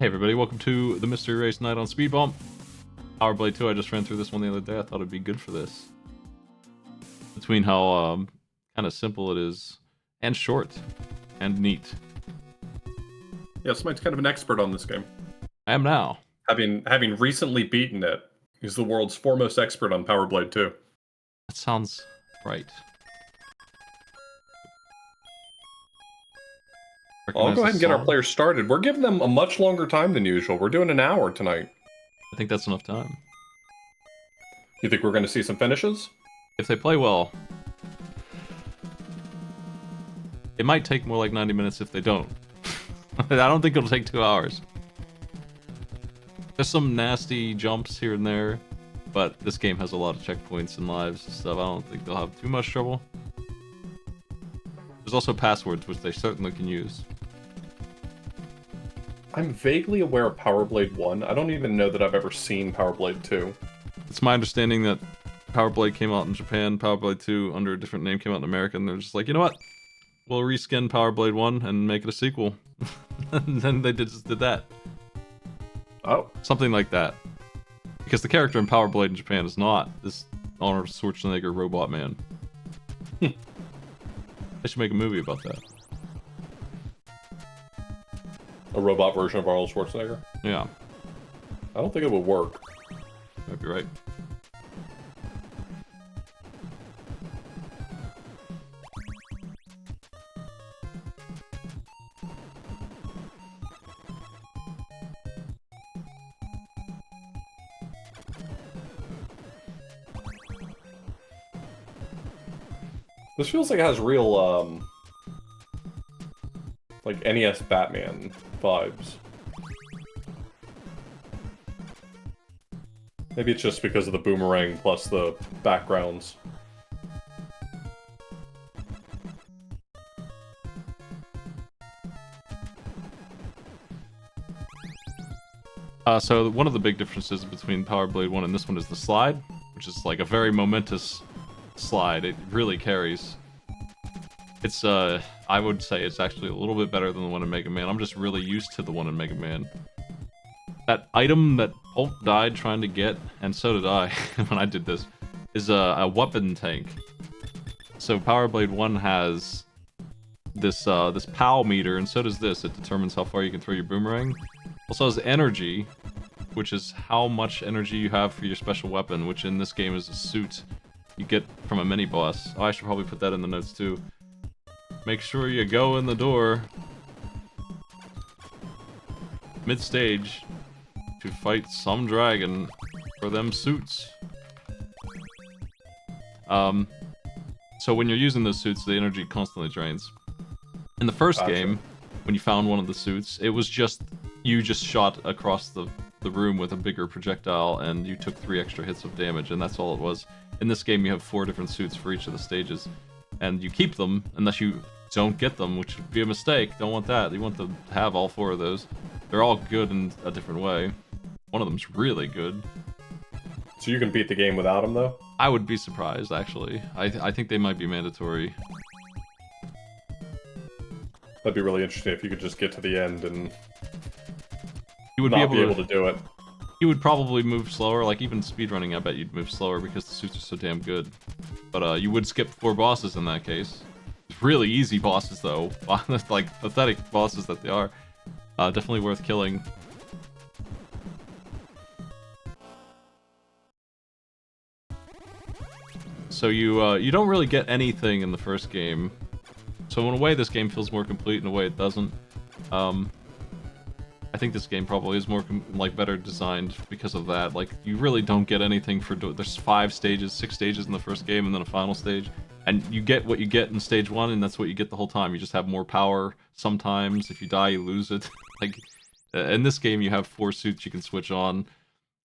Hey everybody, welcome to the Mystery Race Night on SpeedBump. Power Blade 2, I just ran through this one the other day. I thought it'd be good for this. Between how kind of simple it is, and short, and neat. Yeah, Smite's kind of an expert on this game. I am now. Having recently beaten it, he's the world's foremost expert on Power Blade 2. That sounds right. I'll go ahead and get our players started. We're giving them a much longer time than usual. We're doing an hour tonight. I think that's enough time. You think we're going to see some finishes? If they play well. It might take more like 90 minutes if they don't. I don't think it'll take 2 hours. There's some nasty jumps here and there, but this game has a lot of checkpoints and lives and stuff. I don't think they'll have too much trouble. There's also passwords, which they certainly can use. I'm vaguely aware of Power Blade 1. I don't even know that I've ever seen Power Blade 2. It's my understanding that Power Blade came out in Japan, Power Blade 2 under a different name came out in America, and they're just like, you know what? We'll reskin Power Blade 1 and make it a sequel. And then they just did that. Oh. Something like that. Because the character in Power Blade in Japan is not this Arnold Schwarzenegger robot man. I should make a movie about that. A robot version of Arnold Schwarzenegger? Yeah. I don't think it would work. Might be right. This feels like it has real, like NES Batman vibes. Maybe it's just because of the boomerang plus the backgrounds. So one of the big differences between Power Blade 1 and this one is the slide, which is like a very momentous slide. It really carries. It's I would say it's actually a little bit better than the one in Mega Man. I'm just really used to the one in Mega Man. That item that Hulk died trying to get, and so did I when I did this, is a weapon tank. So Power Blade 1 has this this POW meter, and so does this. It determines how far you can throw your boomerang. Also has energy, which is how much energy you have for your special weapon, which in this game is a suit you get from a mini-boss. Oh, I should probably put that in the notes too. Make sure you go in the door mid-stage to fight some dragon for them suits. So when you're using those suits, the energy constantly drains. In the first game, when you found one of the suits, it was just you just shot across the room with a bigger projectile and you took 3 extra hits of damage, and that's all it was. In this game, you have 4 different suits for each of the stages, and you keep them unless you don't get them, which would be a mistake. Don't want that. You want to have all 4 of those. They're all good in a different way. One of them's really good. So you can beat the game without them, though? I would be surprised, actually. I think they might be mandatory. That'd be really interesting if you could just get to the end and you would not be able to do it. You would probably move slower, like even speedrunning, I bet you'd move slower because the suits are so damn good. But you would skip 4 bosses in that case. Really easy bosses though, like pathetic bosses that they are. Definitely worth killing. So you don't really get anything in the first game. So in a way this game feels more complete, in a way it doesn't. I think this game probably is more better designed because of that. Like, you really don't get anything for there's 5 stages, 6 stages in the first game, and then a final stage, and you get what you get in stage 1, and that's what you get the whole time. You just have more power. Sometimes if you die, you lose it. Like in this game, you have 4 suits you can switch on.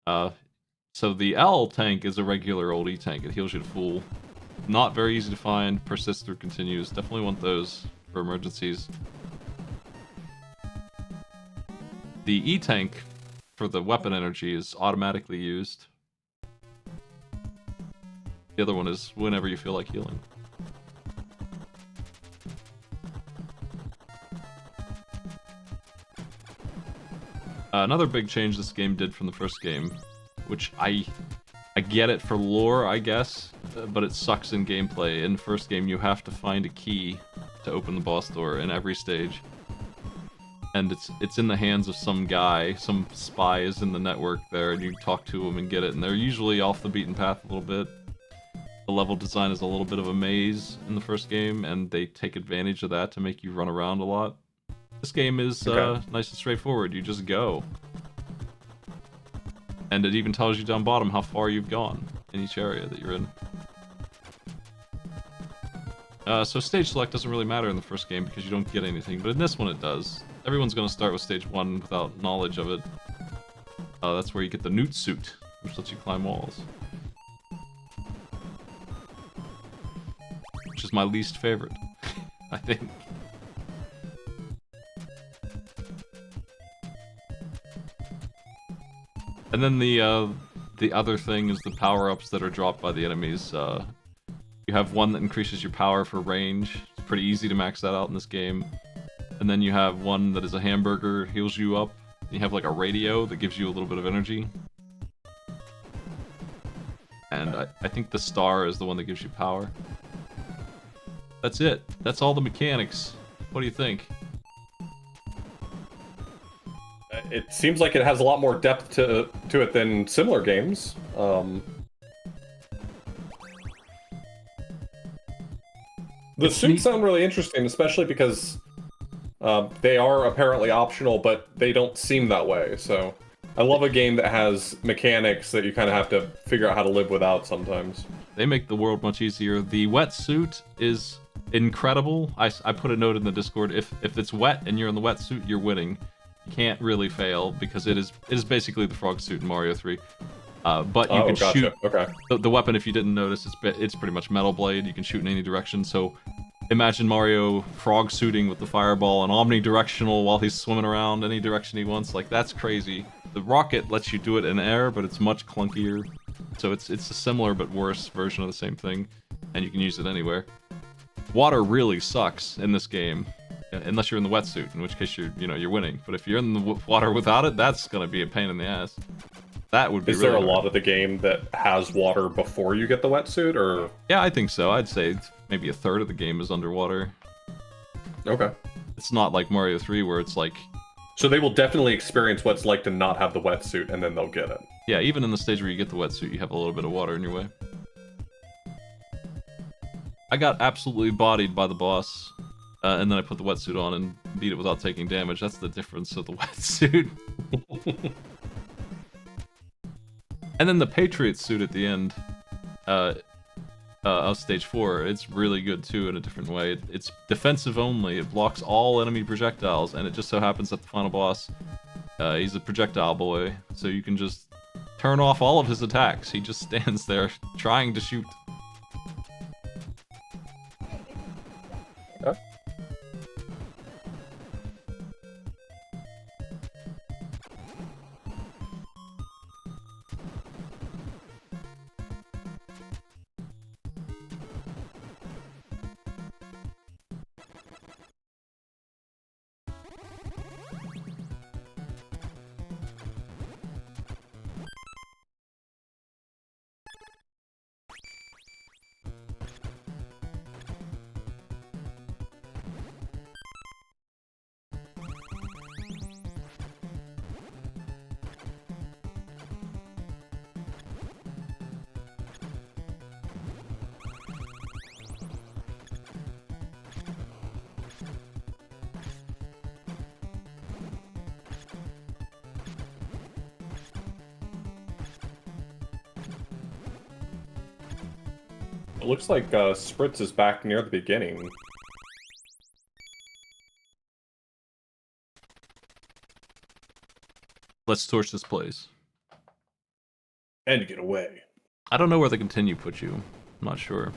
So the L tank is a regular old E tank. It heals you to full. Not very easy to find. Persists through continues. Definitely want those for emergencies. The E-tank for the weapon energy is automatically used. The other one is whenever you feel like healing. Another big change this game did from the first game, which I get it for lore, I guess, but it sucks in gameplay. In the first game, you have to find a key to open the boss door in every stage. And it's in the hands of some guy, some spy is in the network there, and you talk to him and get it, and they're usually off the beaten path a little bit. The level design is a little bit of a maze in the first game, and they take advantage of that to make you run around a lot. This game is nice and straightforward, you just go. And it even tells you down bottom how far you've gone in each area that you're in. So stage select doesn't really matter in the first game because you don't get anything, but in this one it does. Everyone's going to start with stage 1 without knowledge of it. That's where you get the newt suit, which lets you climb walls. Which is my least favorite, I think. And then the other thing is the power-ups that are dropped by the enemies. You have one that increases your power for range. It's pretty easy to max that out in this game. And then you have one that is a hamburger, heals you up. You have like a radio that gives you a little bit of energy. And I think the star is the one that gives you power. That's it. That's all the mechanics. What do you think? It seems like it has a lot more depth to it than similar games. The suits sound really interesting, especially because they are apparently optional, but they don't seem that way. So I love a game that has mechanics that you kind of have to figure out how to live without sometimes. They make the world much easier. The wetsuit is incredible. I put a note in the Discord. If it's wet and you're in the wetsuit, you're winning. You can't really fail because it is basically the frog suit in Mario 3. But you can shoot. Okay. The weapon, if you didn't notice, it's pretty much Metal Blade. You can shoot in any direction. So imagine Mario frog suiting with the fireball and omnidirectional while he's swimming around any direction he wants. Like, that's crazy. The rocket lets you do it in air, but it's much clunkier. So it's a similar but worse version of the same thing, and you can use it anywhere. Water really sucks in this game, unless you're in the wetsuit, in which case you're winning. But if you're in the water without it, that's gonna be a pain in the ass. That would be. Is there a lot of the game that has water before you get the wetsuit, or? Yeah, I think so. I'd say maybe a third of the game is underwater. Okay. It's not like Mario 3 where it's like. So they will definitely experience what it's like to not have the wetsuit, and then they'll get it. Yeah, even in the stage where you get the wetsuit, you have a little bit of water in your way. I got absolutely bodied by the boss, and then I put the wetsuit on and beat it without taking damage. That's the difference of the wetsuit. And then the Patriot suit at the end of stage 4, it's really good too in a different way. It's defensive only, it blocks all enemy projectiles, and it just so happens that the final boss, he's a projectile boy, so you can just turn off all of his attacks. He just stands there trying to shoot. Okay. It looks like Spritz is back near the beginning. Let's torch this place. And get away. I don't know where the continue puts you. I'm not sure.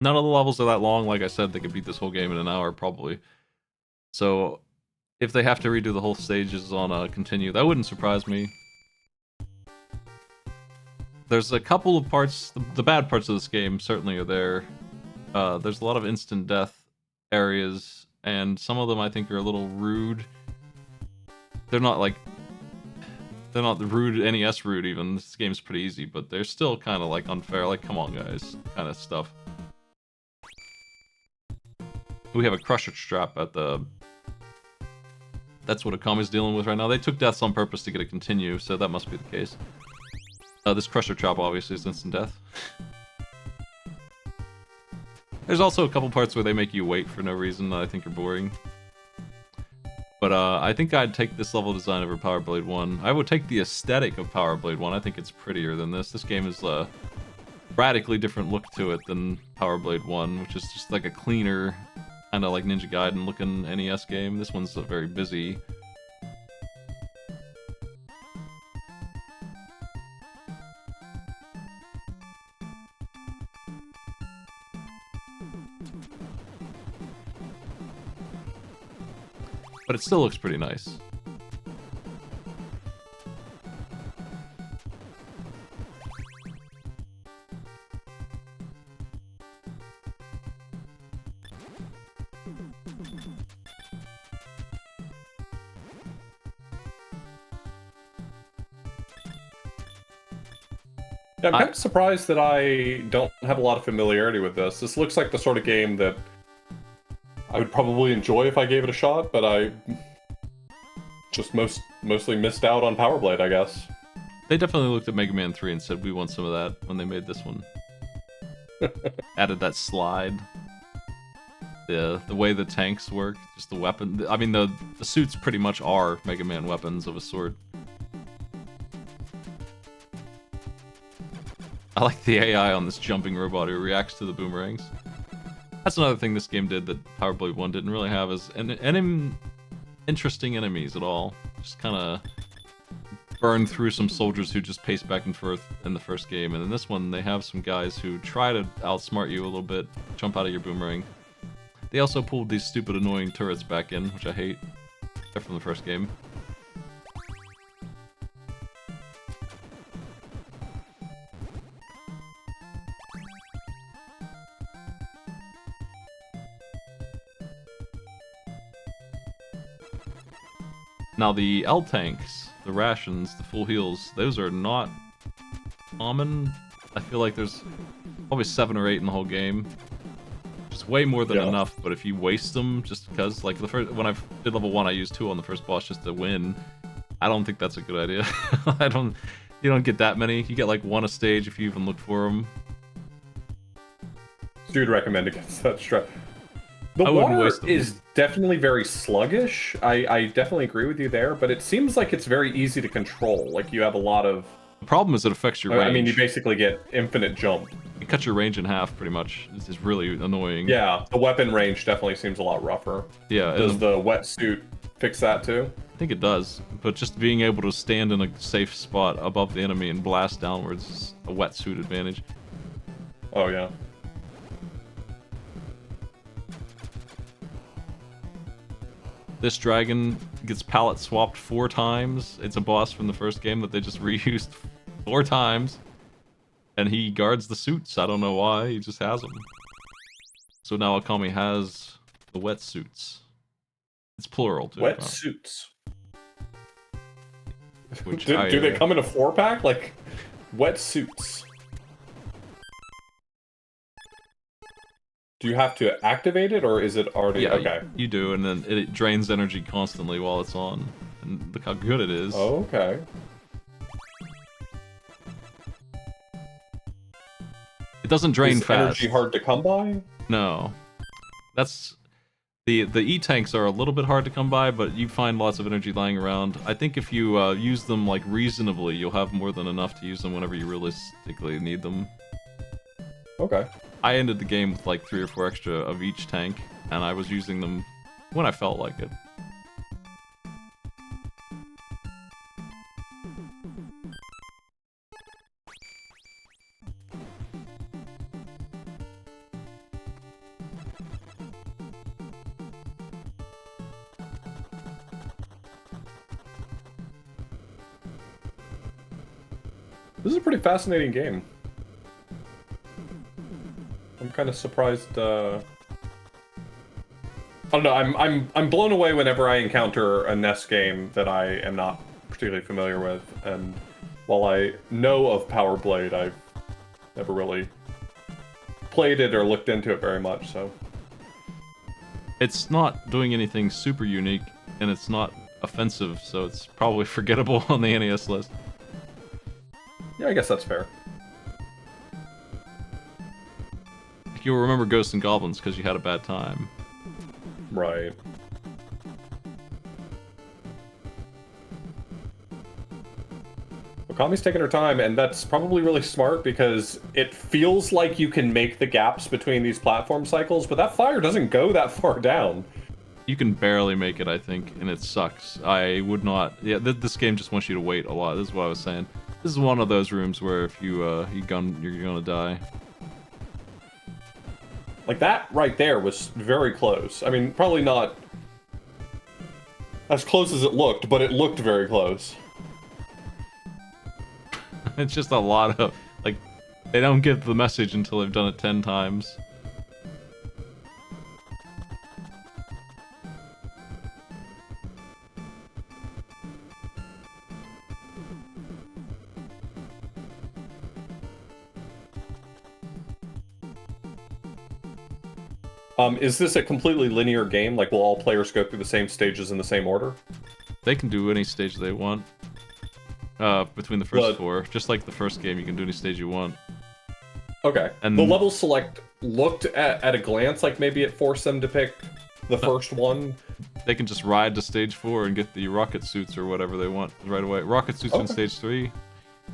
None of the levels are that long. Like I said, they could beat this whole game in an hour, probably. So, if they have to redo the whole stages on a continue, that wouldn't surprise me. There's a couple of parts, the bad parts of this game certainly are there. There's a lot of instant death areas, and some of them I think are a little rude. they're not like they're not the rude NES rude even. This game's pretty easy, but they're still kind of like unfair. Like, come on, guys, kind of stuff. We have a crusher trap at the. That's what Akami's dealing with right now. They took deaths on purpose to get it continue, so that must be the case. This crusher trap obviously is instant death. There's also a couple parts where they make you wait for no reason that I think are boring. But I think I'd take this level design over Power Blade 1. I would take the aesthetic of Power Blade 1. I think it's prettier than this. This game is a radically different look to it than Power Blade 1, which is just like a cleaner, kind of like Ninja Gaiden looking NES game. This one's very busy. But it still looks pretty nice. Yeah, I'm kind of surprised that I don't have a lot of familiarity with this. This looks like the sort of game that I would probably enjoy if I gave it a shot, but I just mostly missed out on Power Blade, I guess. They definitely looked at Mega Man 3 and said, we want some of that when they made this one. Added that slide. The way the tanks work, just the weapon. I mean, the suits pretty much are Mega Man weapons of a sort. I like the AI on this jumping robot who reacts to the boomerangs. That's another thing this game did that Power Blade 1 didn't really have, is interesting enemies at all. Just kind of burn through some soldiers who just pace back and forth in the first game, and in this one they have some guys who try to outsmart you a little bit, jump out of your boomerang. They also pulled these stupid annoying turrets back in, which I hate. They're from the first game. Now the L tanks, the rations, the full heals, those are not common. I feel like there's probably 7 or 8 in the whole game. Just way more than enough, but if you waste them just because, like the first, when I did level 1, I used 2 on the first boss just to win. I don't think that's a good idea. You don't get that many. You get like 1 a stage if you even look for them. So you'd recommend against that strat. The water is definitely very sluggish. I definitely agree with you there, but it seems like it's very easy to control. Like you have a lot of... The problem is it affects your range. I mean, you basically get infinite jump. It cuts your range in half, pretty much. This is really annoying. Yeah, the weapon range definitely seems a lot rougher. Yeah. Does the wetsuit fix that too? I think it does, but just being able to stand in a safe spot above the enemy and blast downwards is a wetsuit advantage. Oh, yeah. This dragon gets palette swapped 4 times. It's a boss from the first game that they just reused 4 times. And he guards the suits. I don't know why, he just has them. So now Akami has the wetsuits. It's plural, too. Wetsuits. Do they come in a 4-pack? Like, wetsuits. Do you have to activate it, or is it already... Yeah, okay. You do, and then it drains energy constantly while it's on. And look how good it is. Oh, okay. It doesn't drain fast. Energy hard to come by? No. That's... The E-tanks are a little bit hard to come by, but you find lots of energy lying around. I think if you use them, like, reasonably, you'll have more than enough to use them whenever you realistically need them. Okay. I ended the game with like 3 or 4 extra of each tank, and I was using them when I felt like it. This is a pretty fascinating game. I'm kind of surprised. Oh, don't know. I'm blown away whenever I encounter a NES game that I am not particularly familiar with, and while I know of Power Blade, I've never really played it or looked into it very much. So It's not doing anything super unique, and it's not offensive, so it's probably forgettable on the NES list. yeah, I guess that's fair. You'll remember Ghosts and Goblins because you had a bad time. Right. Okami's taking her time, and that's probably really smart because it feels like you can make the gaps between these platform cycles, but that fire doesn't go that far down. You can barely make it, I think, and it sucks. I would not... Yeah, this game just wants you to wait a lot. This is what I was saying. This is one of those rooms where if you're gonna die. Like, that right there was very close. I mean, probably not as close as it looked, but it looked very close. It's just a lot of... Like, they don't get the message until they've done it 10 times. Is this a completely linear game? Like, will all players go through the same stages in the same order? They can do any stage they want. Between the first four. Just like the first game, you can do any stage you want. Okay. And the level select looked at a glance like maybe it forced them to pick the first one. They can just ride to stage 4 and get the rocket suits or whatever they want right away. Rocket suits in stage 3,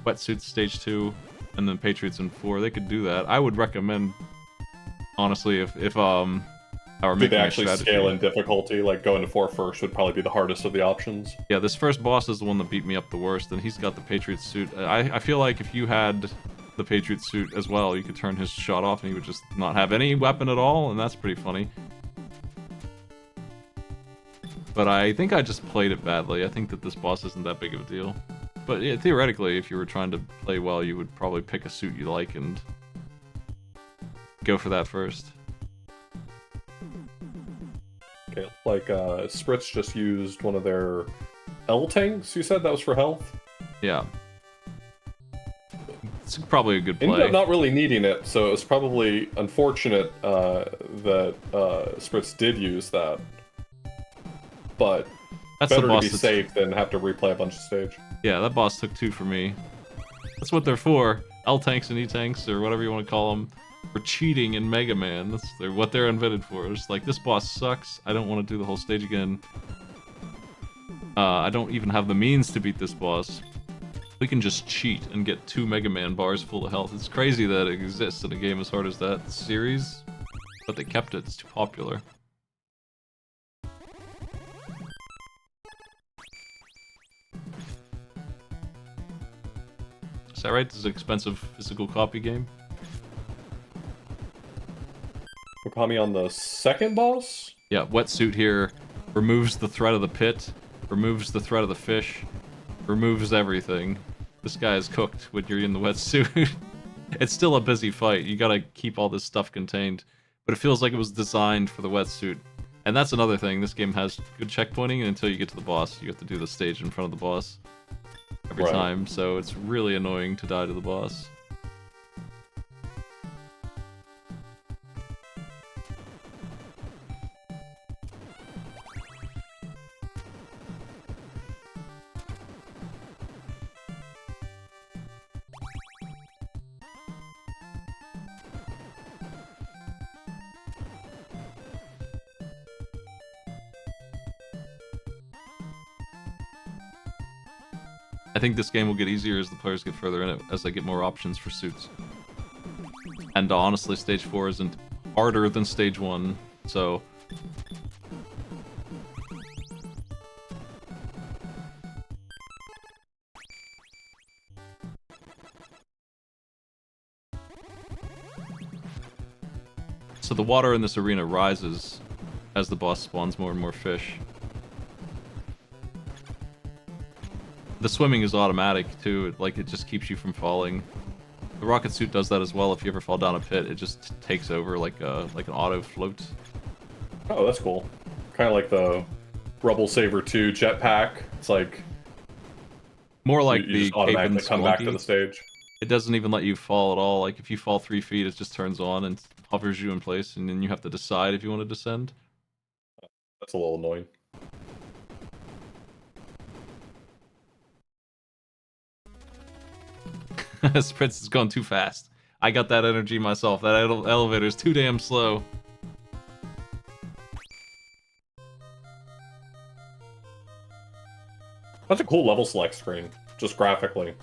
wetsuits stage 2, and then Patriots in 4. They could do that. I would recommend, honestly, if our Did they actually scale in difficulty? Like going to 4 first would probably be the hardest of the options. Yeah, this first boss is the one that beat me up the worst, and he's got the Patriot suit. I feel like if you had the Patriot suit as well, you could turn his shot off and he would just not have any weapon at all, and that's pretty funny. But I think I just played it badly. I think that this boss isn't that big of a deal. But yeah, theoretically, if you were trying to play well, you would probably pick a suit you like and go for that first. Okay, like Spritz just used one of their L tanks, you said? That was for health? Yeah. It's probably a good play. Ended up not really needing it, so it was probably unfortunate that Spritz did use that. But that's better to be safe than have to replay a bunch of stage. Yeah, that boss took 2 for me. That's what they're for. L tanks and E tanks, or whatever you want to call them. For cheating in Mega Man. That's what they're invented for. It's like, this boss sucks. I don't want to do the whole stage again. I don't even have the means to beat this boss. We can just cheat and get 2 Mega Man bars full of health. It's crazy that it exists in a game as hard as that series, but they kept it. It's too popular. Is that right? This is an expensive physical copy game. Okami on the second boss? Yeah, wetsuit here removes the threat of the pit, removes the threat of the fish, removes everything. This guy is cooked when you're in the wetsuit. It's still a busy fight. You gotta keep all this stuff contained. But it feels like it was designed for the wetsuit. And that's another thing. This game has good checkpointing, and until you get to the boss, you have to do the stage in front of the boss every time. So it's really annoying to die to the boss. I think this game will get easier as the players get further in it, as they get more options for suits. And honestly, Stage 4 isn't harder than Stage 1, so... So the water in this arena rises as the boss spawns more and more fish. The swimming is automatic too, it just keeps you from falling. The rocket suit does that as well. If you ever fall down a pit, it just takes over like an auto float. Oh, that's cool. kind of like the Rebel Saber 2 jetpack. It's like More like you the just Cape and automatically come back to Spelunky. the stage. It doesn't even let you fall at all. Like, if you fall 3 feet, it just turns on and hovers you in place, and then you have to decide if you want to descend. That's a little annoying. This prince is going too fast. I got that energy myself. That elevator is too damn slow. That's a cool level select screen, just graphically.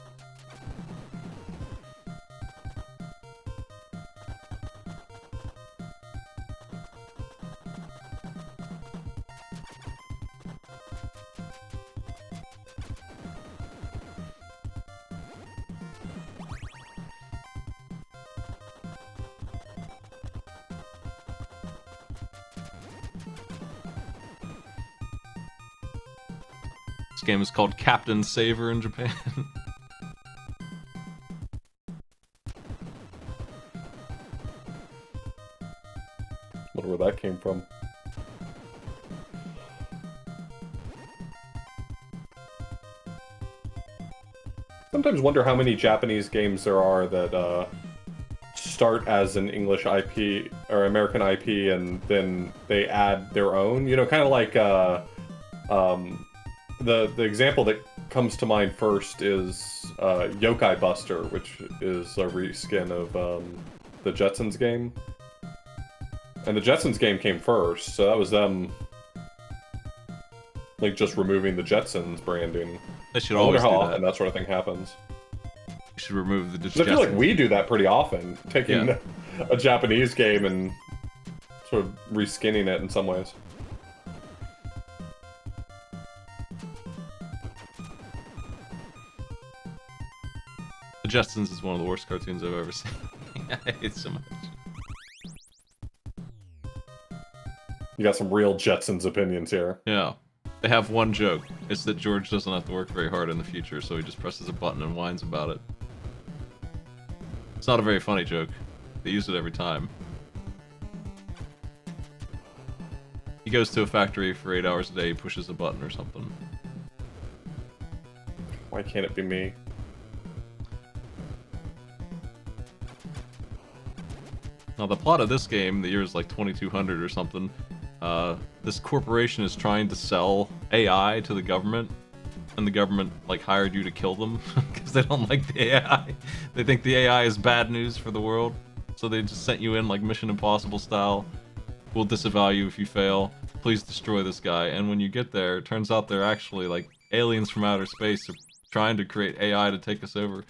This game is called Captain Saver in Japan. Wonder where that came from. Sometimes wonder how many Japanese games there are that start as an English IP or American IP and then they add their own. You know, kind of like the example that comes to mind first is Yokai Buster, which is a reskin of the Jetsons game. And the Jetsons game came first, so that was them like just removing the Jetsons branding. They should I wonder always how do often that sort of thing happens. You should remove the 'Cause I feel like we do that pretty often, taking a Japanese game and sort of reskinning it in some ways. The Jetsons is one of the worst cartoons I've ever seen. I hate it so much. You got some real Jetsons opinions here. Yeah. They have one joke. It's that George doesn't have to work very hard in the future, so he just presses a button and whines about it. It's not a very funny joke. They use it every time. He goes to a factory for 8 hours a day, he pushes a button or something. Why can't it be me? Now, the plot of this game, the year is like 2200 or something. This corporation is trying to sell AI to the government, and the government like hired you to kill them because they don't like the AI. They think the AI is bad news for the world, so they just sent you in like Mission Impossible style. We'll disavow you if you fail. Please destroy this guy. And when you get there, it turns out they're actually like aliens from outer space are trying to create AI to take us over.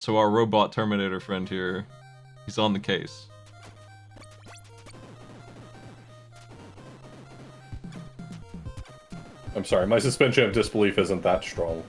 So our robot Terminator friend here, he's on the case. I'm sorry, my suspension of disbelief isn't that strong.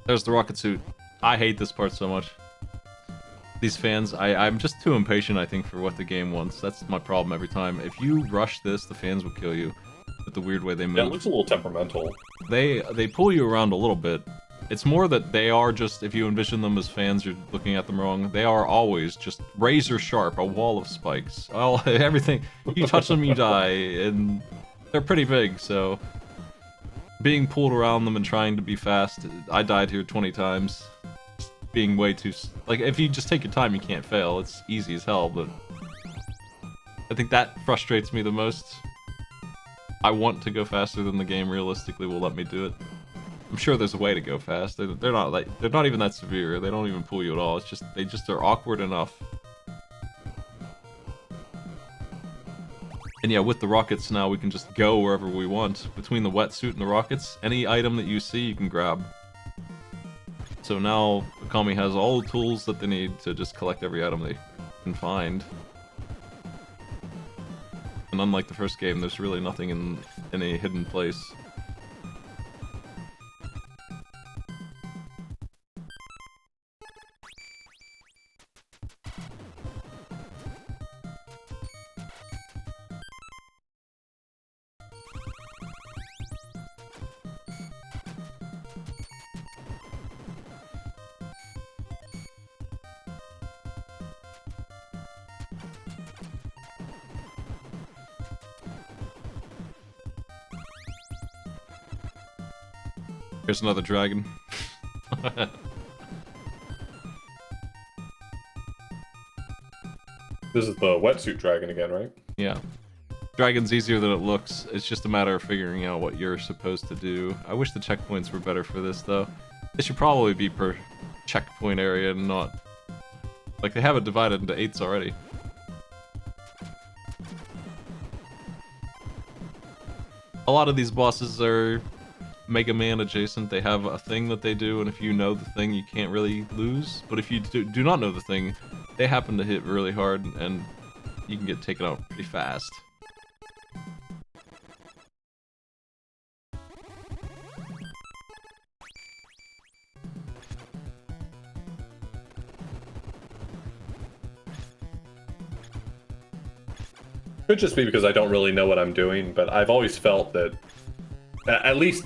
There's the rocket suit. I hate this part so much. These fans, I'm just too impatient, I think, for what the game wants. That's my problem every time. If you rush this, the fans will kill you. With the weird way they move. Yeah, it looks a little temperamental. They pull you around a little bit, It's more that they are just, if you envision them as fans, you're looking at them wrong. They are always just razor sharp, a wall of spikes. All everything, you touch them, you die, and they're pretty big, so being pulled around them and trying to be fast, I died here 20 times. Just being way too, like, if you just take your time, you can't fail. It's easy as hell, but I think that frustrates me the most. I want to go faster than the game realistically will let me do it. I'm sure there's a way to go fast. They're not even that severe. They don't even pull you at all. It's just they just are awkward enough. And yeah, with the rockets now, we can just go wherever we want. Between the wetsuit and the rockets, any item that you see, you can grab. So now Akami has all the tools that they need to just collect every item they can find. And unlike the first game, there's really nothing in any hidden place. Here's another dragon. This is the wetsuit dragon again, right? Yeah. Dragon's easier than it looks. It's just a matter of figuring out what you're supposed to do. I wish the checkpoints were better for this, though. It should probably be per checkpoint area and not... Like, they have it divided into 8s already. A lot of these bosses are Mega Man adjacent. They have a thing that they do, and if you know the thing, you can't really lose. But if you do not know the thing, they happen to hit really hard, and you can get taken out pretty fast. Could just be because I don't really know what I'm doing, but I've always felt that, at least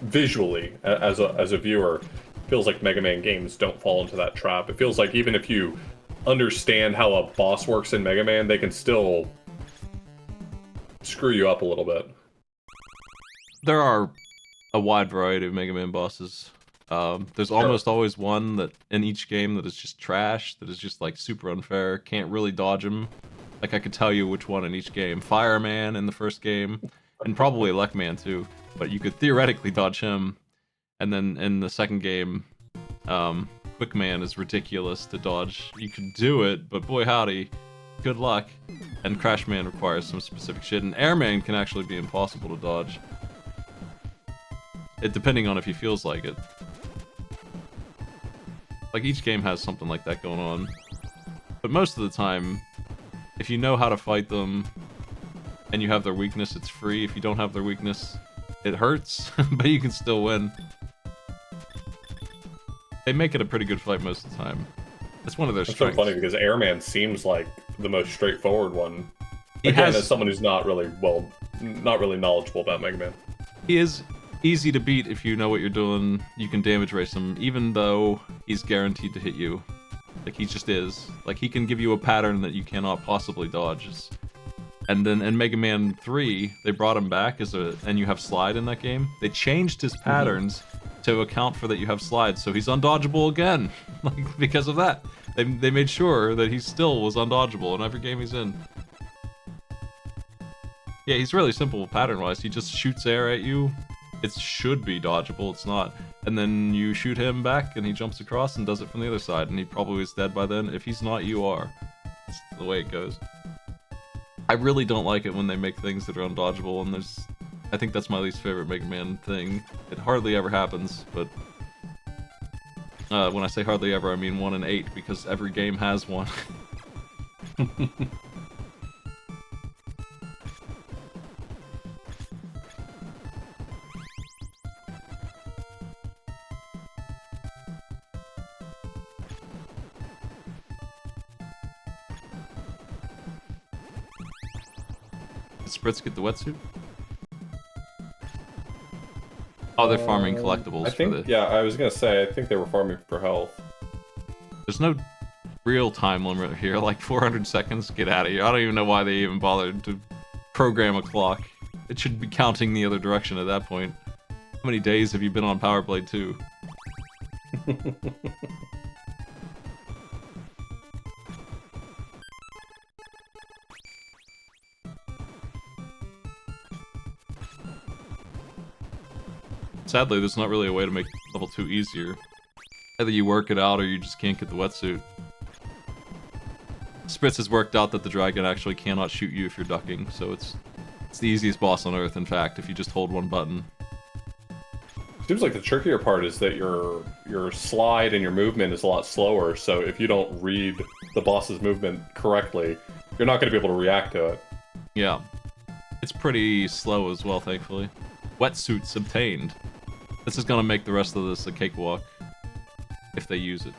visually, as a viewer, feels like Mega Man games don't fall into that trap. It feels like even if you understand how a boss works in Mega Man, they can still screw you up a little bit. There are a wide variety of Mega Man bosses. There's almost always one that in each game that is just trash, that is just like super unfair, can't really dodge him. Like I could tell you which one in each game. Fireman in the first game, and probably Leckman too, but you could theoretically dodge him. And then in the second game, Quickman is ridiculous to dodge. You can do it, but boy howdy, good luck. And Crashman requires some specific shit, and Airman can actually be impossible to dodge. Depending on if he feels like it. Like each game has something like that going on. But most of the time, if you know how to fight them, and you have their weakness, it's free. If you don't have their weakness, it hurts, but you can still win. They make it a pretty good fight most of the time. It's one of their strengths. It's so funny because Airman seems like the most straightforward one. Again, as someone who's not really knowledgeable about Mega Man. He is easy to beat if you know what you're doing. You can damage race him, even though he's guaranteed to hit you. Like, he just is. Like, he can give you a pattern that you cannot possibly dodge. And then in Mega Man 3, they brought him back and you have slide in that game. They changed his patterns to account for that you have slides, so he's undodgeable again. Like, because of that. They made sure that he still was undodgeable in every game he's in. Yeah, he's really simple pattern-wise. He just shoots air at you. It should be dodgeable, it's not. And then you shoot him back, and he jumps across and does it from the other side, and he probably is dead by then. If he's not, you are. That's the way it goes. I really don't like it when they make things that are undodgeable, and I think that's my least favorite Mega Man thing. It hardly ever happens, but... when I say hardly ever, I mean 1 in 8, because every game has one. Did Spritz get the wetsuit? Oh, they're farming collectibles I for think, the... yeah, I was gonna say, I think they were farming for health. There's no real time limit here, like 400 seconds, get out of here. I don't even know why they even bothered to program a clock. It should be counting the other direction at that point. How many days have you been on Power Blade 2? Sadly, there's not really a way to make level 2 easier. Either you work it out or you just can't get the wetsuit. Spritz has worked out that the dragon actually cannot shoot you if you're ducking, so it's the easiest boss on Earth, in fact, if you just hold one button. Seems like the trickier part is that your slide and your movement is a lot slower, so if you don't read the boss's movement correctly, you're not going to be able to react to it. Yeah. It's pretty slow as well, thankfully. Wetsuits obtained. This is gonna make the rest of this a cakewalk. If they use it.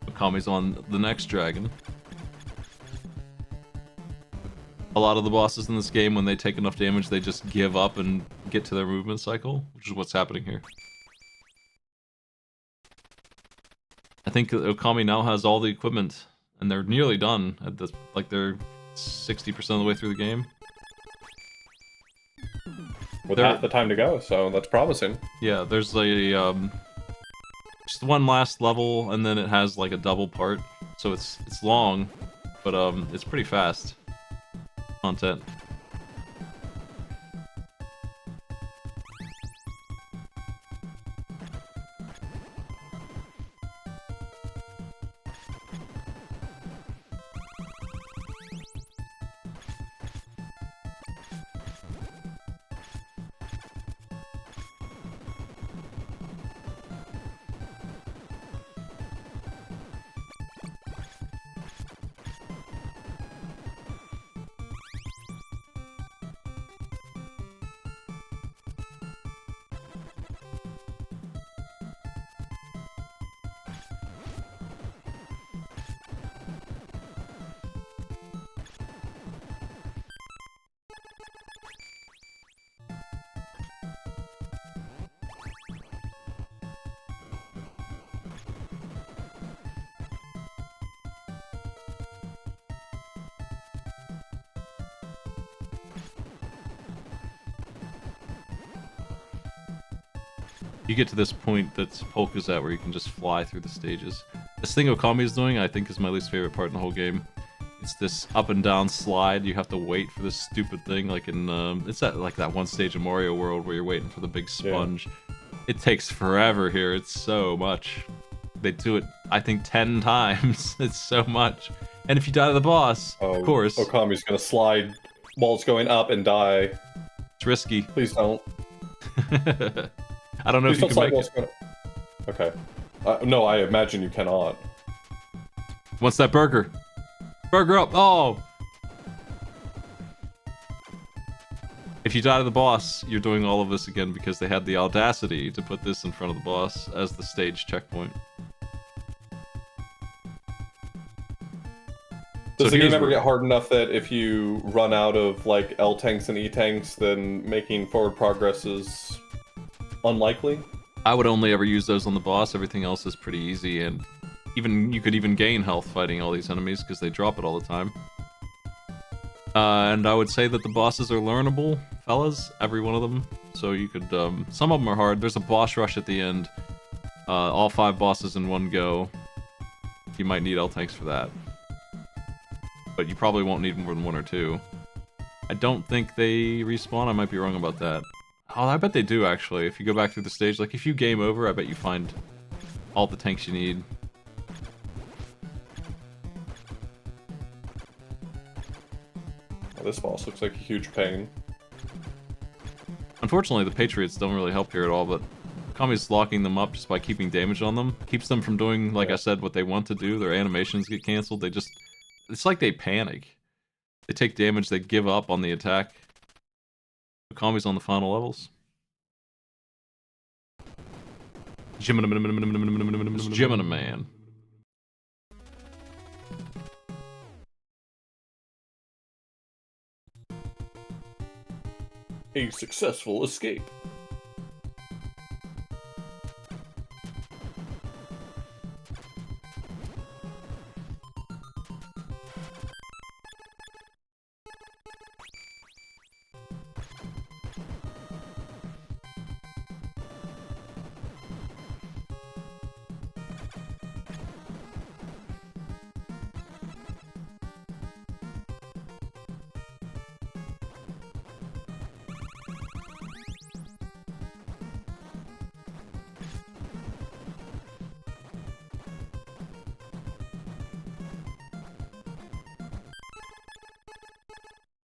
Okami's on the next dragon. A lot of the bosses in this game, when they take enough damage, they just give up and get to their movement cycle, which is what's happening here. I think Okami now has all the equipment, and they're nearly done. At this, like they're 60% of the way through the game. With half the time to go, so that's promising. Yeah, there's a just one last level, and then it has like a double part, so it's long, but it's pretty fast content. You get to this point that Polka's at where you can just fly through the stages. This thing Okami is doing, I think, is my least favorite part in the whole game. It's this up and down slide. You have to wait for this stupid thing, like in it's like that one stage of Mario World where you're waiting for the big sponge. Yeah. It takes forever here. It's so much. They do it, I think, 10 times. It's so much. And if you die to the boss, of course, Okami's gonna slide while it's going up and die. It's risky. Please don't. I don't know if you can make it. Okay. No, I imagine you cannot. What's that burger? Burger up! Oh! If you die to the boss, you're doing all of this again because they had the audacity to put this in front of the boss as the stage checkpoint. Does the game ever get hard enough that if you run out of, like, L tanks and E tanks, then making forward progress is unlikely? I would only ever use those on the boss. Everything else is pretty easy, and you could even gain health fighting all these enemies because they drop it all the time. And I would say that the bosses are learnable, fellas, every one of them. So you could, some of them are hard. There's a boss rush at the end. All 5 bosses in one go. You might need L tanks for that. But you probably won't need more than 1 or 2. I don't think they respawn. I might be wrong about that. Oh, I bet they do, actually. If you go back through the stage, like, if you game over, I bet you find all the tanks you need. Well, this boss looks like a huge pain. Unfortunately, the Patriots don't really help here at all, but Kami's locking them up just by keeping damage on them. Keeps them from doing, like I said, what they want to do. Their animations get canceled. They just... It's like they panic. They take damage, they give up on the attack. Kami's on the final levels. Gemini Man. A successful escape.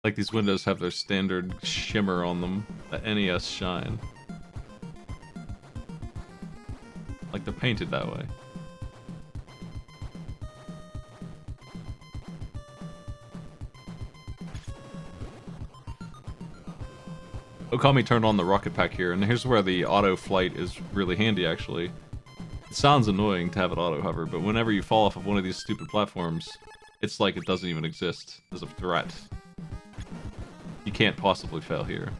Like these windows have their standard shimmer on them, the NES shine. Like they're painted that way. Okami turned on the rocket pack here, and here's where the auto flight is really handy actually. It sounds annoying to have it auto hover, but whenever you fall off of one of these stupid platforms, it's like it doesn't even exist as a threat. You can't possibly fail here.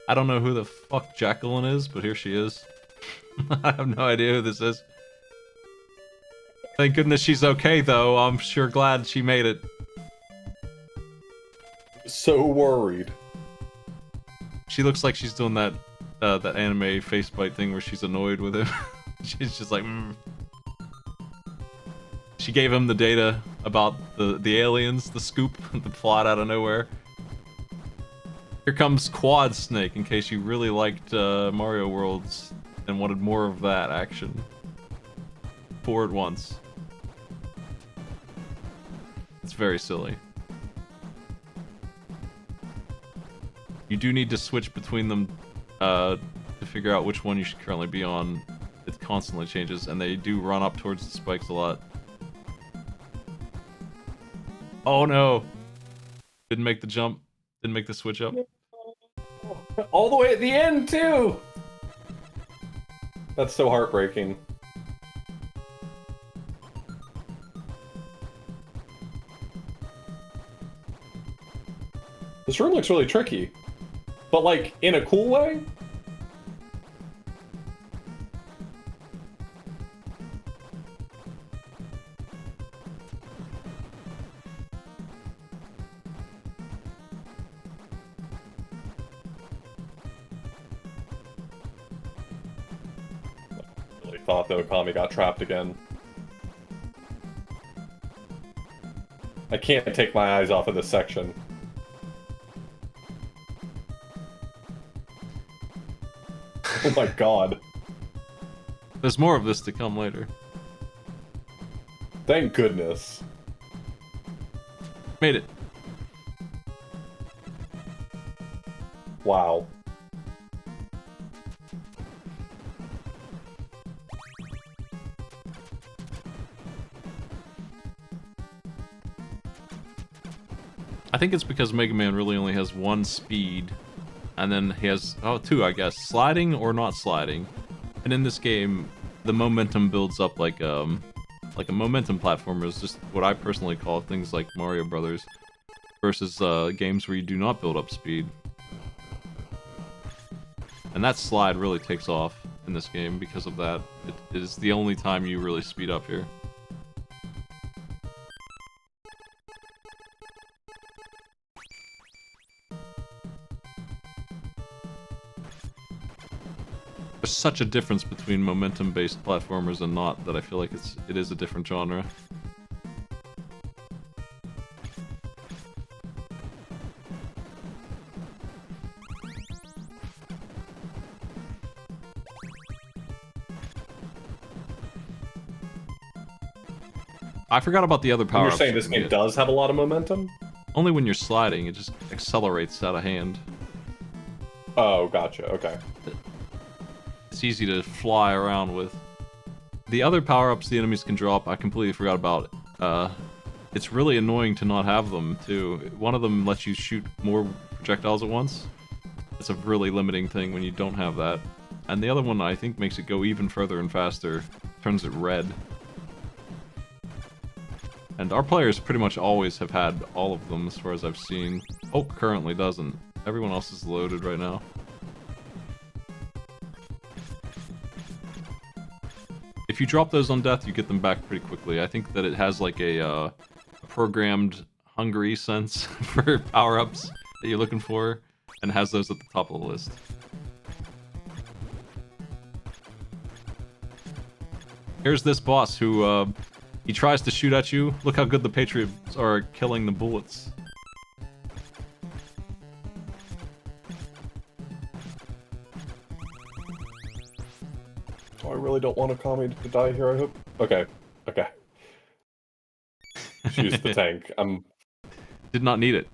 I don't know who the fuck Jacqueline is, but here she is. I have no idea who this is. Thank goodness she's okay, though. I'm sure glad she made it. So worried. She looks like she's doing that that anime face bite thing where she's annoyed with him. She's just like, She gave him the data about the aliens, the scoop, the plot out of nowhere. Here comes Quad Snake, in case you really liked Mario Worlds and wanted more of that action. 4 at once. It's very silly. You do need to switch between them to figure out which one you should currently be on. It constantly changes, and they do run up towards the spikes a lot. Oh no! Didn't make the jump. Didn't make the switch up. All the way at the end, too! That's so heartbreaking. This room looks really tricky. But, like, in a cool way? Thought that Okami got trapped again. I can't take my eyes off of this section. Oh my god. There's more of this to come later. Thank goodness. Made it. Wow. I think it's because Mega Man really only has one speed, and then he has, two, I guess, sliding or not sliding. And in this game, the momentum builds up like a momentum platformer is just what I personally call things like Mario Brothers, versus games where you do not build up speed. And that slide really takes off in this game because of that. It is the only time you really speed up here. There's such a difference between momentum-based platformers and not that I feel like it is a different genre. I forgot about the other power You're ups. saying this game does have a lot of momentum? Only when you're sliding, it just accelerates out of hand. Oh, gotcha. Okay. It's easy to fly around with. The other power-ups the enemies can drop, I completely forgot about. It's really annoying to not have them, too. One of them lets you shoot more projectiles at once. It's a really limiting thing when you don't have that. And the other one, I think, makes it go even further and faster. Turns it red. And our players pretty much always have had all of them, as far as I've seen. Oak currently doesn't. Everyone else is loaded right now. If you drop those on death, you get them back pretty quickly. I think that it has like a programmed hungry sense for power-ups that you're looking for, and has those at the top of the list. Here's this boss who, he tries to shoot at you. Look how good the Patriots are killing the bullets. Oh, I really don't want Okami to die here, I hope. Okay. Okay. Use the tank. Did not need it,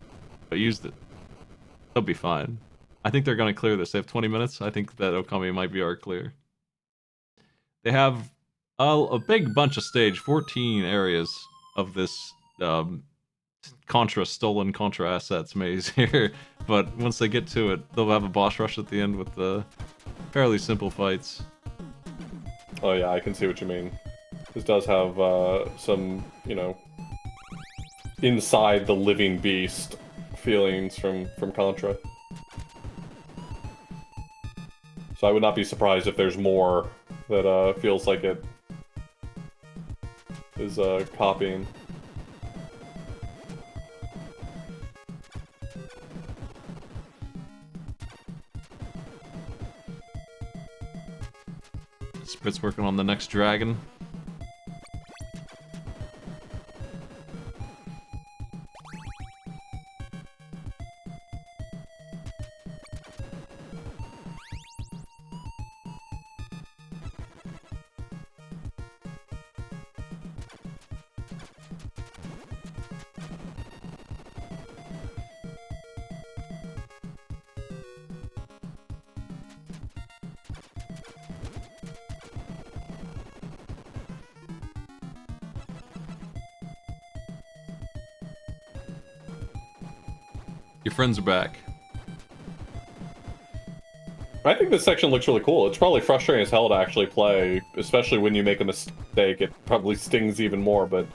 but used it. They'll be fine. I think they're gonna clear this. They have 20 minutes. I think that Okami might be our clear. They have a big bunch of stage, 14 areas of this stolen Contra assets maze here. But once they get to it, they'll have a boss rush at the end with the fairly simple fights. Oh yeah, I can see what you mean. This does have some, you know, inside the living beast feelings from Contra. So I would not be surprised if there's more that feels like it is copying. Sprit's working on the next dragon. Your friends are back. I think this section looks really cool. It's probably frustrating as hell to actually play, especially when you make a mistake. It probably stings even more, but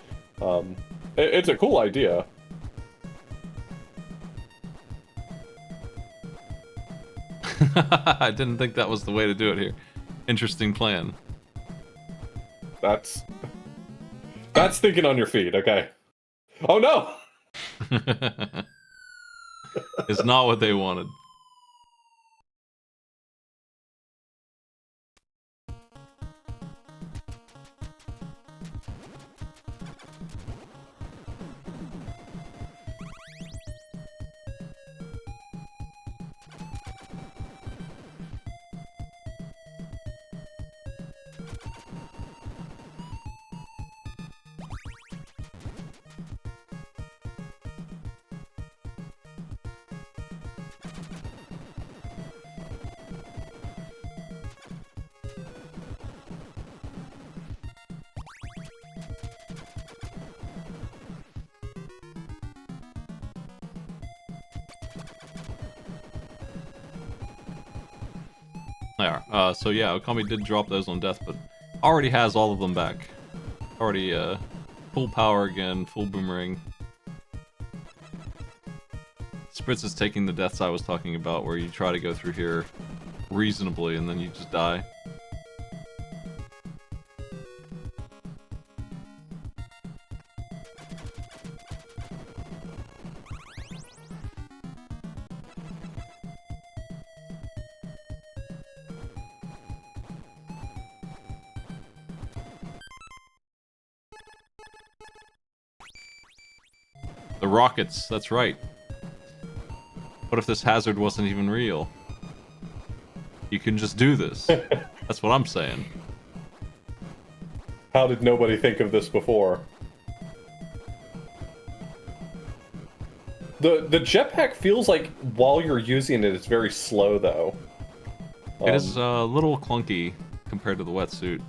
it's a cool idea. I didn't think that was the way to do it here. Interesting plan. That's thinking on your feet, okay. Oh no! It's not what they wanted. There. So yeah, Okami did drop those on death, but already has all of them back. Already, full power again, full boomerang. Spritz is taking the deaths I was talking about, where you try to go through here reasonably, and then you just die. The rockets, that's right. What if this hazard wasn't even real? You can just do this. That's what I'm saying. How did nobody think of this before? The jetpack feels like while you're using it, it's very slow though. It is a little clunky compared to the wetsuit.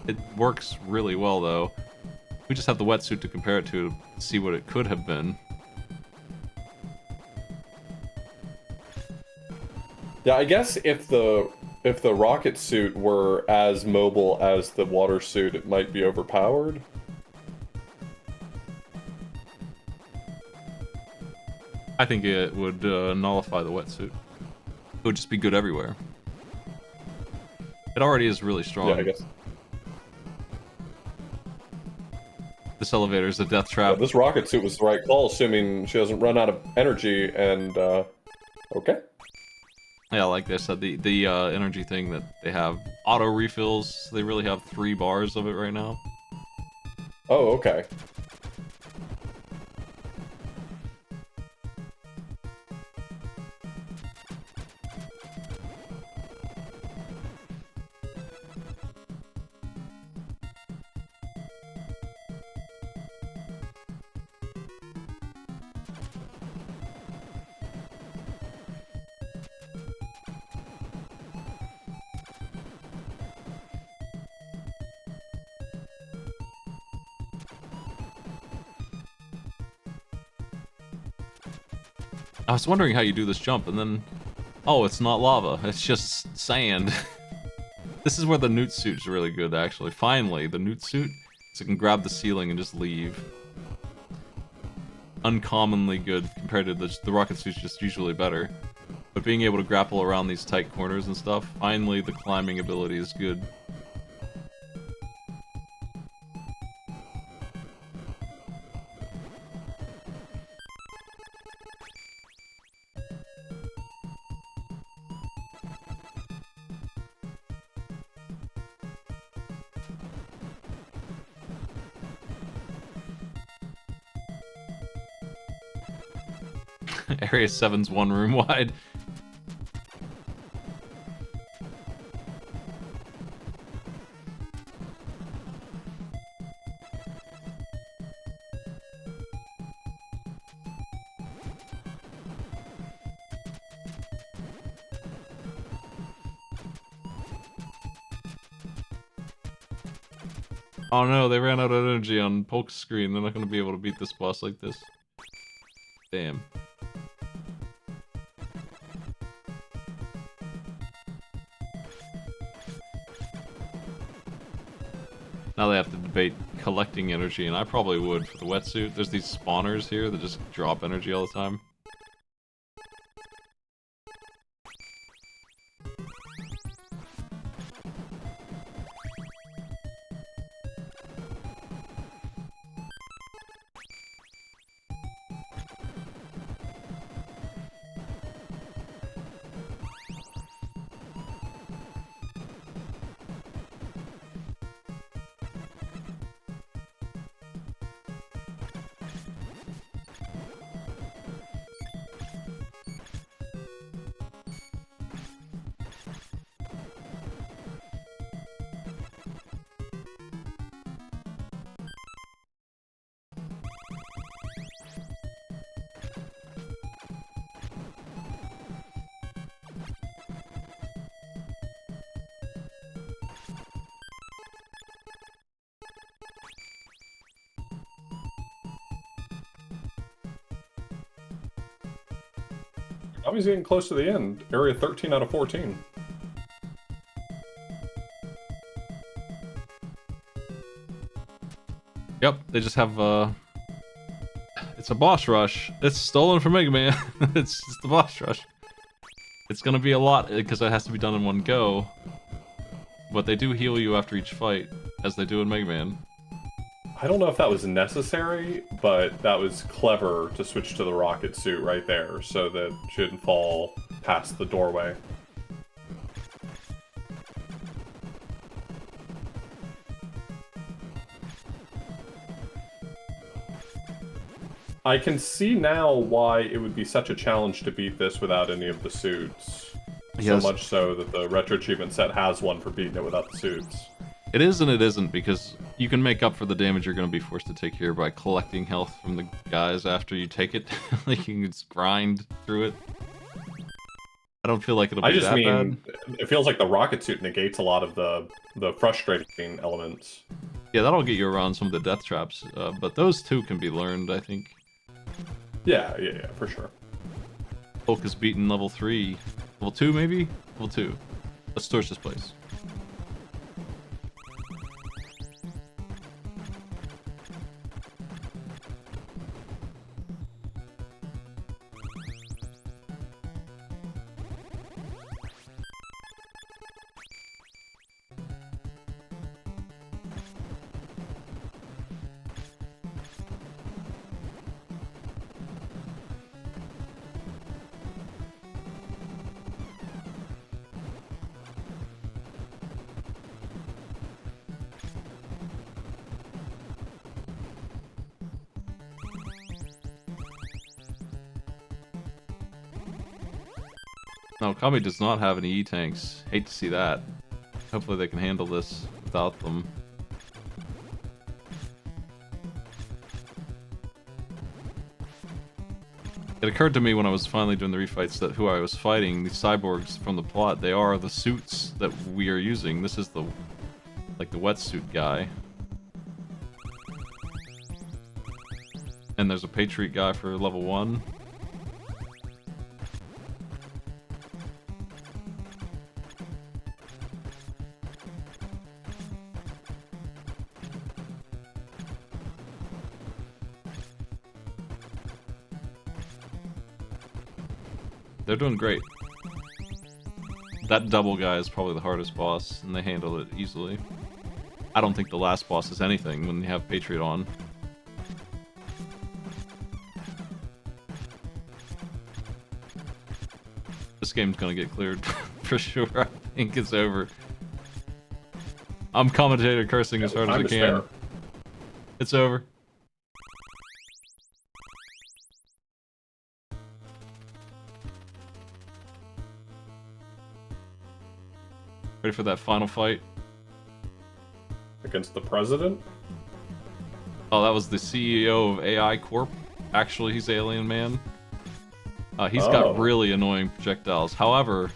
It works really well though. We just have the wetsuit to compare it to see what it could have been. Yeah, I guess if the rocket suit were as mobile as the water suit, it might be overpowered. I think it would nullify the wetsuit. It would just be good everywhere. It already is really strong. Yeah, I guess. This elevator is a death trap. Yeah, this rocket suit was the right call, assuming she doesn't run out of energy, and, okay. Yeah, like I said, the energy thing that they have. Auto refills, they really have 3 bars of it right now. Oh, okay. I was wondering how you do this jump, and then... Oh, it's not lava. It's just sand. This is where the newt suit's really good, actually. Finally, the newt suit, so it can grab the ceiling and just leave. Uncommonly good compared to the rocket suit's just usually better. But being able to grapple around these tight corners and stuff, finally the climbing ability is good. Area 7's 1 room wide. Oh no, they ran out of energy on poke screen. They're not going to be able to beat this boss like this. Damn. Now they have to debate collecting energy, and I probably would for the wetsuit. There's these spawners here that just drop energy all the time. Now he's getting close to the end. Area 13 out of 14. Yep, they just have, it's a boss rush. It's stolen from Mega Man. It's just the boss rush. It's gonna be a lot, because it has to be done in one go. But they do heal you after each fight, as they do in Mega Man. I don't know if that was necessary, but that was clever to switch to the rocket suit right there, so that she didn't fall past the doorway. I can see now why it would be such a challenge to beat this without any of the suits. Yes. So much so that the Retro Achievement set has one for beating it without the suits. It is and it isn't, because you can make up for the damage you're going to be forced to take here by collecting health from the guys after you take it. Like, you can just grind through it. I don't feel like it'll be I just that mean, bad. it feels like the rocket suit negates a lot of the frustrating elements. Yeah, that'll get you around some of the death traps, but those two can be learned, I think. Yeah, for sure. Hulk has beaten level 3. Level 2, maybe? Level 2. Let's torch this place. No, Kami does not have any E-tanks. Hate to see that. Hopefully they can handle this without them. It occurred to me when I was finally doing the refights that who I was fighting, these cyborgs from the plot, they are the suits that we are using. This is the, like, the wetsuit guy. And there's a Patriot guy for level 1. They're doing great. That double guy is probably the hardest boss, and they handle it easily. I don't think the last boss is anything when you have Patriot on. This game's gonna get cleared for sure. I think it's over. I'm commentator cursing as hard as I can. It's over. Ready for that final fight? Against the president? Oh, that was the CEO of AI Corp. Actually, he's Alien Man. He's got really annoying projectiles. However,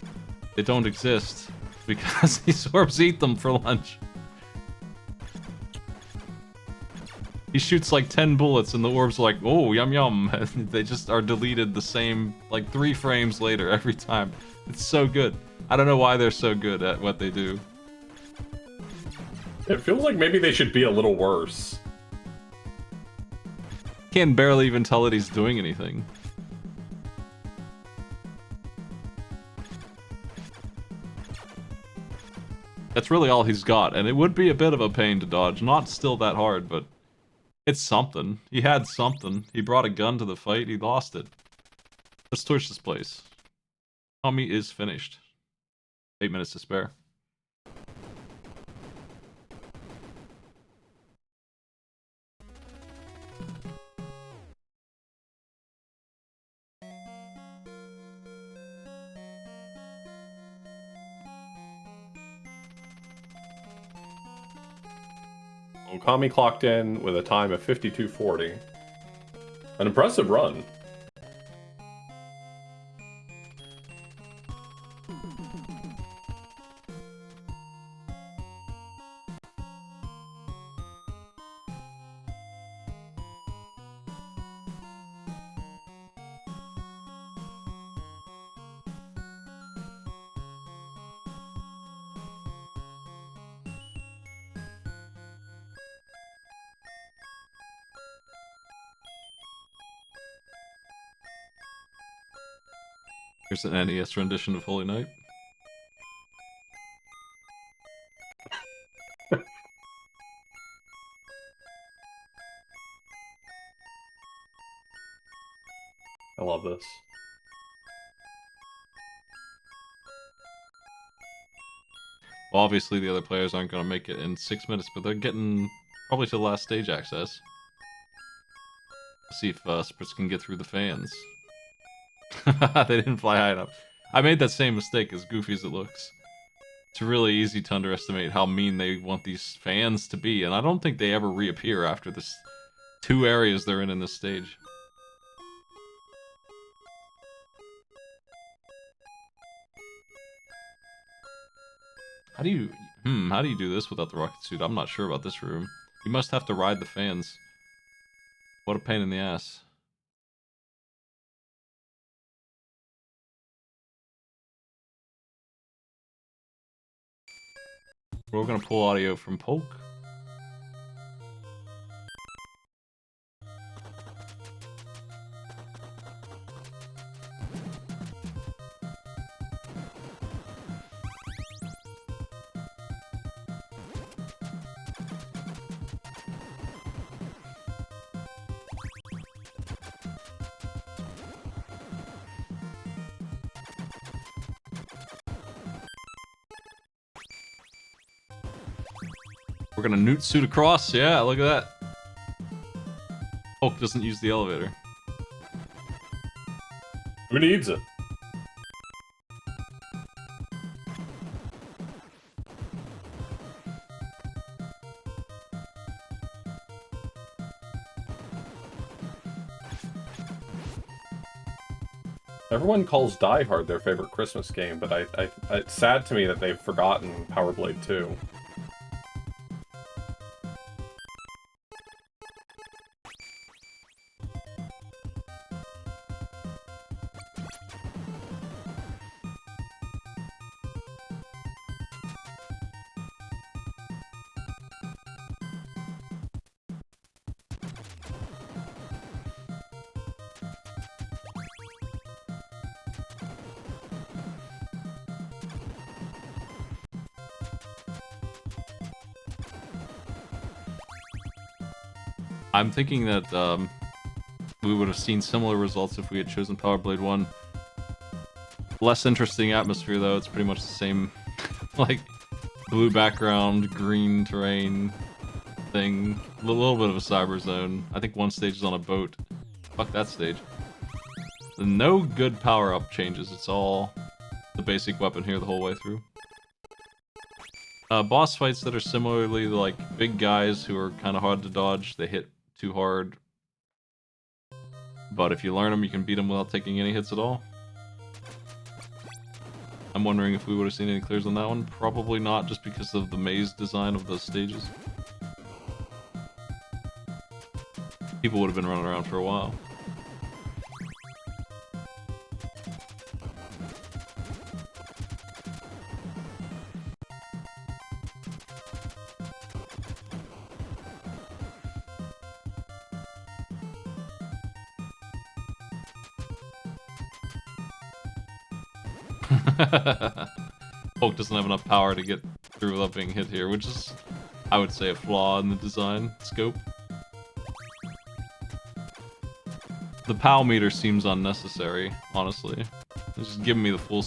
they don't exist because these orbs eat them for lunch. He shoots like 10 bullets and the orbs are like, oh, yum yum. And they just are deleted the same, like 3 frames later every time. It's so good. I don't know why they're so good at what they do. It feels like maybe they should be a little worse. Can barely even tell that he's doing anything. That's really all he's got, and it would be a bit of a pain to dodge. Not still that hard, but it's something. He had something. He brought a gun to the fight, he lost it. Let's torch this place. Tommy is finished. 8 minutes to spare. Okami clocked in with a time of 52:40. An impressive run. Here's an NES rendition of Holy Night. I love this. Well, obviously the other players aren't going to make it in 6 minutes, but they're getting probably to the last stage access. Let's see if Spritz can get through the fans. They didn't fly high enough. I made that same mistake, as goofy as it looks. It's really easy to underestimate how mean they want these fans to be, and I don't think they ever reappear after this 2 areas they're in this stage. How do you do this without the rocket suit? I'm not sure about this room. You must have to ride the fans. What a pain in the ass. We're gonna pull audio from Polk. We're gonna newt suit across. Yeah, look at that. Polk doesn't use the elevator. Who needs it? Everyone calls Die Hard their favorite Christmas game, but it's sad to me that they've forgotten Power Blade 2. I'm thinking that we would have seen similar results if we had chosen Power Blade 1. Less interesting atmosphere though, it's pretty much the same, like, blue background, green terrain thing. A little bit of a cyber zone. I think one stage is on a boat. Fuck that stage. No good power-up changes, it's all the basic weapon here the whole way through. Boss fights that are similarly like big guys who are kind of hard to dodge. They hit too hard. But if you learn them, you can beat them without taking any hits at all. I'm wondering if we would have seen any clears on that one. Probably not, just because of the maze design of those stages. People would have been running around for a while. Polk doesn't have enough power to get through without being hit here, which is, I would say, a flaw in the design scope. The POW meter seems unnecessary, honestly. It's just giving me the full,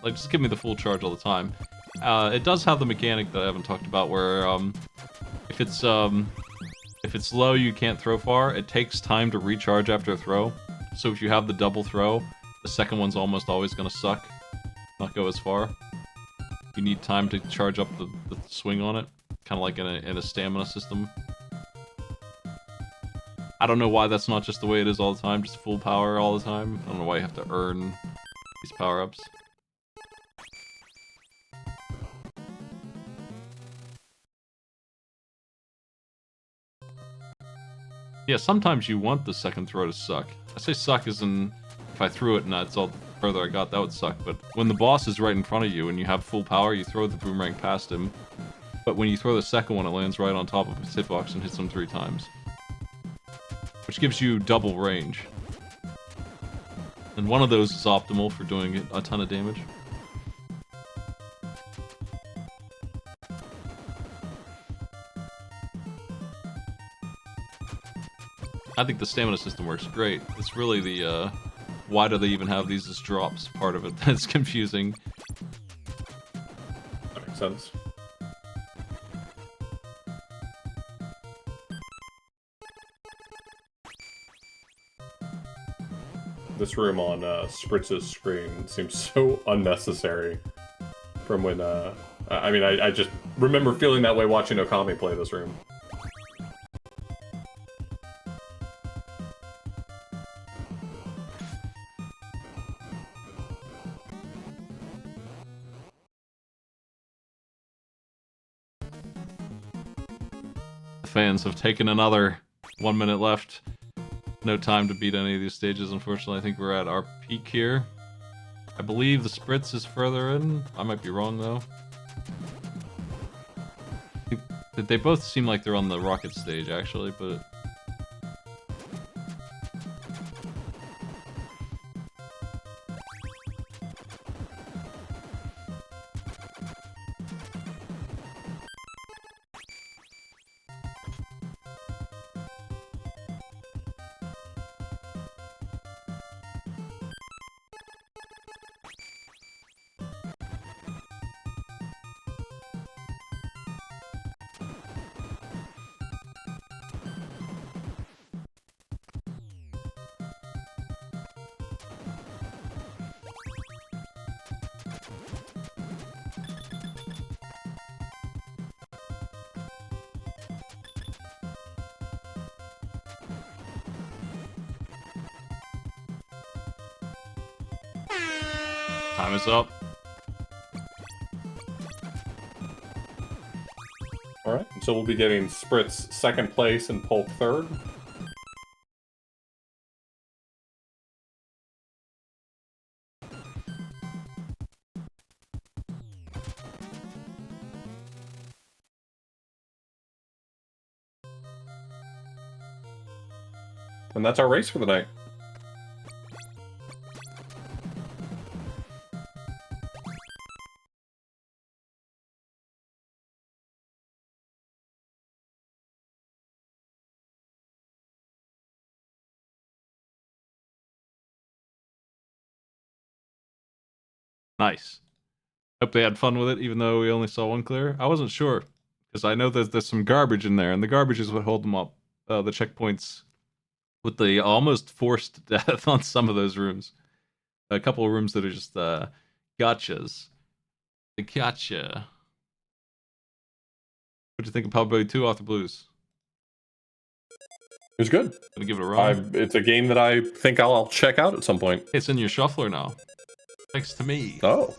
just give me the full charge all the time. It does have the mechanic that I haven't talked about, where if it's low, you can't throw far. It takes time to recharge after a throw. So if you have the double throw, the second one's almost always gonna suck, not go as far. You need time to charge up the swing on it, kind of like in a stamina system. I don't know why that's not just the way it is all the time, just full power all the time. I don't know why you have to earn these power-ups. Yeah, sometimes you want the second throw to suck. I say suck as in, if I threw it and that's all the further I got, that would suck. But when the boss is right in front of you and you have full power, you throw the boomerang past him. But when you throw the second one, it lands right on top of his hitbox and hits him 3 times. Which gives you double range. And one of those is optimal for doing a ton of damage. I think the stamina system works great. It's really the, why do they even have these as drops part of it that's confusing. That makes sense. This room on Spritz's screen seems so unnecessary. from when. I mean, I just remember feeling that way watching Okami play this room. The fans have taken another 1 minute left. No time to beat any of these stages, unfortunately. I think we're at our peak here. I believe the Spritz is further in. I might be wrong, though. They both seem like they're on the rocket stage, actually, but... Time is up. Alright, so we'll be getting Spritz second place and Polk third. And that's our race for the night. Nice. Hope they had fun with it, even though we only saw one clear. I wasn't sure, because I know there's some garbage in there, and the garbage is what hold them up. The checkpoints with the almost forced death on some of those rooms. A couple of rooms that are just gotchas. The gotcha. What'd you think of Power Blade 2 off the Blues? It was good. Gonna give it a run. It's a game that I think I'll check out at some point. It's in your shuffler now. Thanks to me. Oh.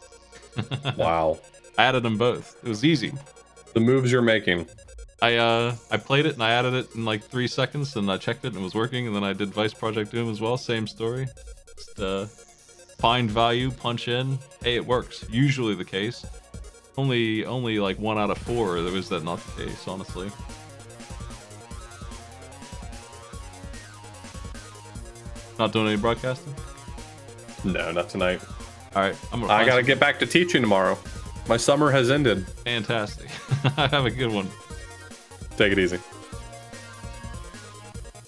Wow. I added them both. It was easy. The moves you're making. I played it and I added it in like 3 seconds and I checked it and it was working, and then I did Vice Project Doom as well. Same story. Just find value, punch in. Hey, it works. Usually the case. Only like 1 out of 4 there was that not the case, honestly. Not doing any broadcasting? No, not tonight. Alright, I gotta get back to teaching tomorrow. My summer has ended. Fantastic. Have a good one. Take it easy.